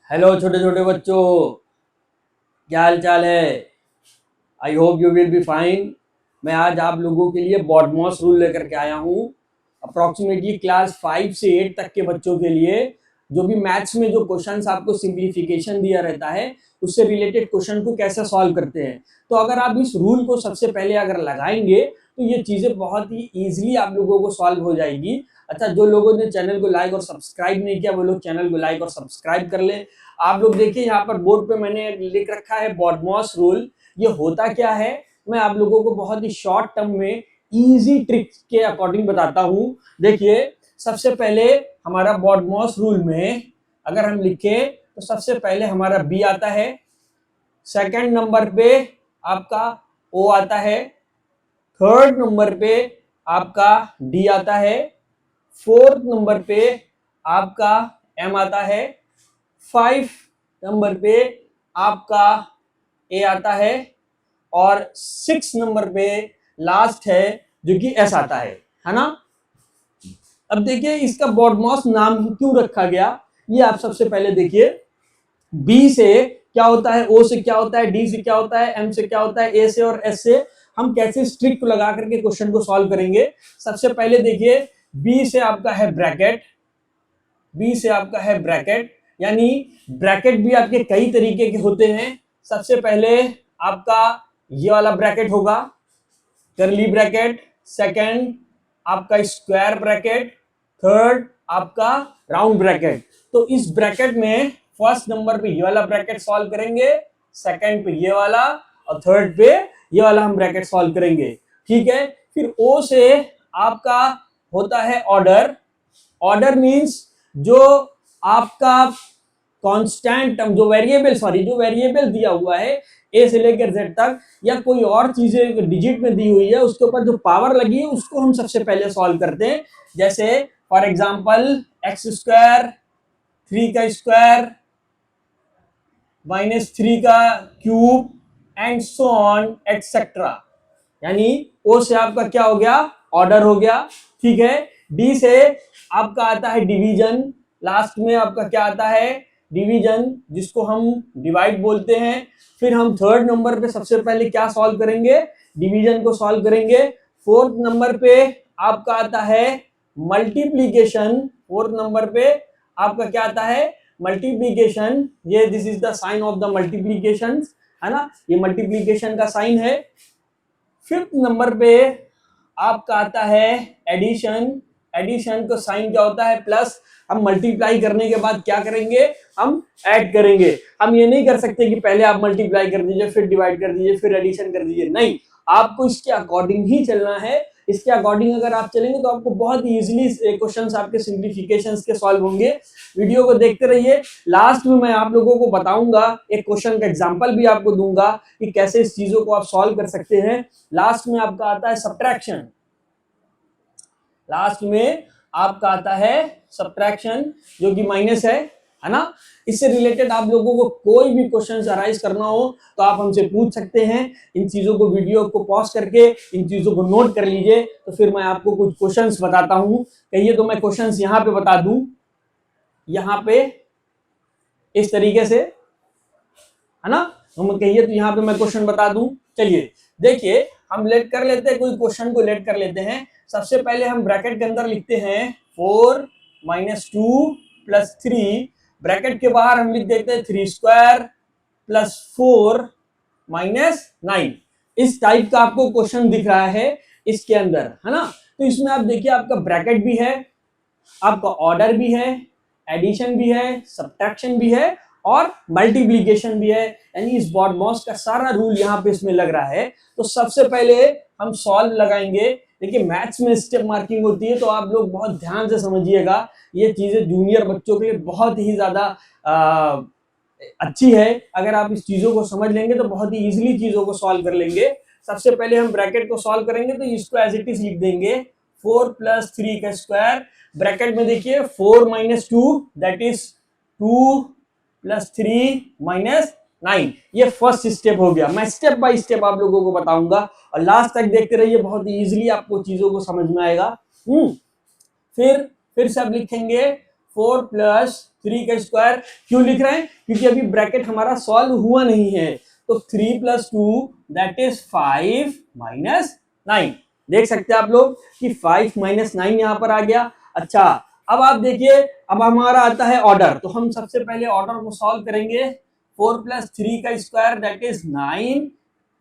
Hello छोटे छोटे बच्चों, क्या हाल चाल है। I hope you will be fine. मैं आज आप लोगों के लिए बॉडमॉस रूल लेकर के आया हूँ। अप्रॉक्सीमेटली क्लास 5 से 8 तक के बच्चों के लिए जो भी मैथ्स में जो क्वेश्चंस आपको सिंप्लीफिकेशन दिया रहता है उससे रिलेटेड क्वेश्चन को कैसे सॉल्व करते हैं। तो अगर आप इस रूल को सबसे पहले अगर लगाएंगे तो ये चीज़ें बहुत ही ईजिली आप लोगों को सॉल्व हो जाएगी। अच्छा, जो लोगों ने चैनल को लाइक और सब्सक्राइब नहीं किया वो लोग चैनल को लाइक और सब्सक्राइब कर ले। आप लोग देखिए यहाँ पर बोर्ड पे मैंने लिख रखा है बॉडमॉस रूल। ये होता क्या है मैं आप लोगों को बहुत ही शॉर्ट टर्म में इजी ट्रिक के अकॉर्डिंग बताता हूँ। देखिए, सबसे पहले हमारा बॉडमॉस रूल में अगर हम लिखे तो सबसे पहले हमारा बी आता है, सेकंड नंबर पे आपका ओ आता है, थर्ड नंबर पे आपका डी आता है, फोर्थ नंबर पे आपका एम आता है, 5 नंबर पे आपका ए आता है और 6 नंबर पे लास्ट है जो कि एस आता है ना। अब देखिए इसका बॉडमॉस नाम क्यों रखा गया ये आप सबसे पहले देखिए। बी से क्या होता है, ओ से क्या होता है, डी से क्या होता है, एम से क्या होता है, ए से और एस से हम कैसे स्ट्रिक को लगा करके क्वेश्चन को सॉल्व करेंगे। सबसे पहले देखिए बी से आपका है ब्रैकेट, बी से आपका है ब्रैकेट, यानी ब्रैकेट भी आपके कई तरीके के होते हैं। सबसे पहले आपका ये वाला ब्रैकेट होगा, कर्ली ब्रैकेट, सेकंड आपका स्क्वायर ब्रैकेट, थर्ड आपका राउंड ब्रैकेट। तो इस ब्रैकेट में फर्स्ट नंबर पे ये वाला ब्रैकेट सॉल्व करेंगे, सेकंड पे ये वाला और थर्ड पे ये वाला हम ब्रैकेट सॉल्व करेंगे। ठीक है, फिर ओ से आपका होता है ऑर्डर। ऑर्डर मींस जो आपका कांस्टेंट जो वेरिएबल दिया हुआ है ए से लेकर जेड तक या कोई और चीजें डिजिट में दी हुई है उसके ऊपर जो पावर लगी है उसको हम सबसे पहले सॉल्व करते हैं। जैसे फॉर एग्जांपल एक्स स्क्वायर, 3 का स्क्वायर -3 का cube and so on etcetera. यानी ओ से आपका क्या हो गया, ऑर्डर हो गया। ठीक है, डी से आपका आता है डिवीजन, लास्ट में आपका क्या आता है, डिवीजन, जिसको हम डिवाइड बोलते हैं। फिर हम थर्ड नंबर पे सबसे पहले क्या सॉल्व करेंगे, डिवीजन को सॉल्व करेंगे। फोर्थ नंबर पे आपका आता है मल्टीप्लीकेशन, फोर्थ नंबर पे आपका क्या आता है, मल्टीप्लीकेशन। ये this is the sign of the multiplication, है ना, ये मल्टीप्लीकेशन का साइन है। फिफ्थ नंबर पे आपका आता है एडिशन, एडिशन का साइन क्या होता है, प्लस। हम मल्टीप्लाई करने के बाद क्या करेंगे, हम ऐड करेंगे। हम ये नहीं कर सकते कि पहले आप मल्टीप्लाई कर दीजिए फिर डिवाइड कर दीजिए फिर एडिशन कर दीजिए, नहीं, आपको इसके अकॉर्डिंग ही चलना है। इसके अकॉर्डिंग अगर आप चलेंगे तो आपको बहुत इजीली क्वेश्चंस आपके सिंप्लीफिकेशंस के सॉल्व होंगे। वीडियो को देखते रहिए, लास्ट में मैं आप लोगों को बताऊंगा, एक क्वेश्चन का एग्जांपल भी आपको दूंगा कि कैसे इस चीजों को आप सॉल्व कर सकते हैं। लास्ट में आपका आता है सब्ट्रैक्शन, लास्ट में आपका आता है सब्ट्रैक्शन जो कि माइनस है ना। इससे रिलेटेड आप लोगों को कोई भी क्वेश्चन अराइज करना हो तो आप हमसे पूछ सकते हैं। इन चीजों को वीडियो को पॉज करके इन चीजों को नोट कर लीजिए, तो फिर मैं आपको कुछ क्वेश्चंस बताता हूं। कहिए तो मैं क्वेश्चंस यहां पे बता दूं, यहां पे इस तरीके से, है ना। हम कहिए तो यहाँ पे मैं क्वेश्चन बता दूं। चलिए देखिए, हम लेट कर लेते हैं, कोई क्वेश्चन को लेट कर लेते हैं। सबसे पहले हम ब्रैकेट के अंदर लिखते हैं 4 - 2 + 3, ब्रैकेट के बाहर हम लिख देते हैं 3 स्क्वायर + 4 - 9। इस टाइप का आपको क्वेश्चन दिख रहा है इसके अंदर, है ना। तो इसमें आप देखिए आपका ब्रैकेट भी है, आपका ऑर्डर भी है, एडिशन भी है, सब्ट्रैक्शन भी है और मल्टीप्लीकेशन भी है। यानी इस बॉडमॉस का सारा रूल यहाँ पे इसमें लग रहा है। तो सबसे पहले हम सॉल्व लगाएंगे। देखिए मैथ्स में स्टेप मार्किंग होती है तो आप लोग बहुत ध्यान से समझिएगा, ये चीजें जूनियर बच्चों के लिए बहुत ही ज्यादा अच्छी है। अगर आप इस चीजों को समझ लेंगे तो बहुत ही इजीली चीजों को सॉल्व कर लेंगे। सबसे पहले हम ब्रैकेट को सॉल्व करेंगे तो इसको एज इट इज लिख देंगे 4 + 3 का स्क्वायर। ब्रैकेट में देखिए 4 - 2 दैट इज 2 + 3 - 9। ये फर्स्ट स्टेप हो गया। मैं स्टेप बाय स्टेप आप लोगों को बताऊंगा और लास्ट तक देखते रहिए, बहुत ही इजीली आपको चीजों को समझ में आएगा। फिर से अब लिखेंगे 4 प्लस 3 का स्क्वायर। क्यों लिख रहे हैं? क्योंकि अभी ब्रैकेट हमारा सॉल्व हुआ नहीं है। तो 3 प्लस 2 दैट इज 5 माइनस 9। देख सकते हैं आप लोग कि 5 माइनस 9 यहां पर आ गया। अच्छा, अब आप देखिए, अब हमारा आता है ऑर्डर। तो हम सबसे पहले ऑर्डर को सॉल्व करेंगे। 4 प्लस 3 का स्क्वायर दैट इज 9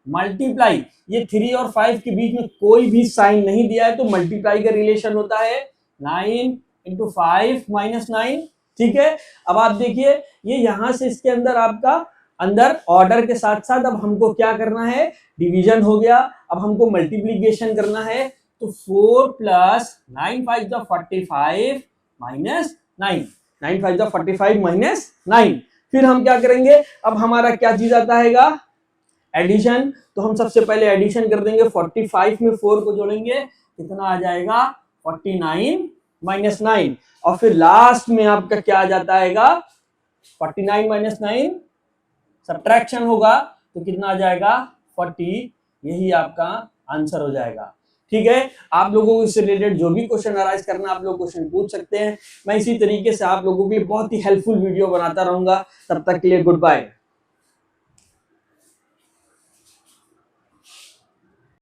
मल्टीप्लाई, ये 3 और 5 के बीच में कोई भी साइन नहीं दिया है तो मल्टीप्लाई का रिलेशन होता है 9 इंटू 5 माइनस 9। ठीक है, अब आप देखिए ये यहां से इसके अंदर आपका अंदर ऑर्डर के साथ साथ अब हमको क्या करना है, डिवीजन हो गया। अब हमको मल्टीप्लीकेशन करना है। तो 4 प्लस 9 5 जा 45 माइनस 9, 9 5 जा 45 माइनस 9। फिर हम क्या करेंगे, अब हमारा क्या चीज आता है एडिशन। तो हम सबसे पहले एडिशन कर देंगे। 45 में 4 को जोड़ेंगे, कितना आ जाएगा 49 माइनस 9। और फिर लास्ट में आपका क्या आ जाता है 49 माइनस 9 सब्ट्रैक्शन होगा तो कितना आ जाएगा 40। यही आपका आंसर हो जाएगा। ठीक है, आप लोगों को इससे रिलेटेड जो भी क्वेश्चन अराइज करना आप लोग क्वेश्चन पूछ सकते हैं। मैं इसी तरीके से आप लोगों के लिए बहुत ही हेल्पफुल वीडियो बनाता रहूंगा। तब तक के लिए गुड बाय।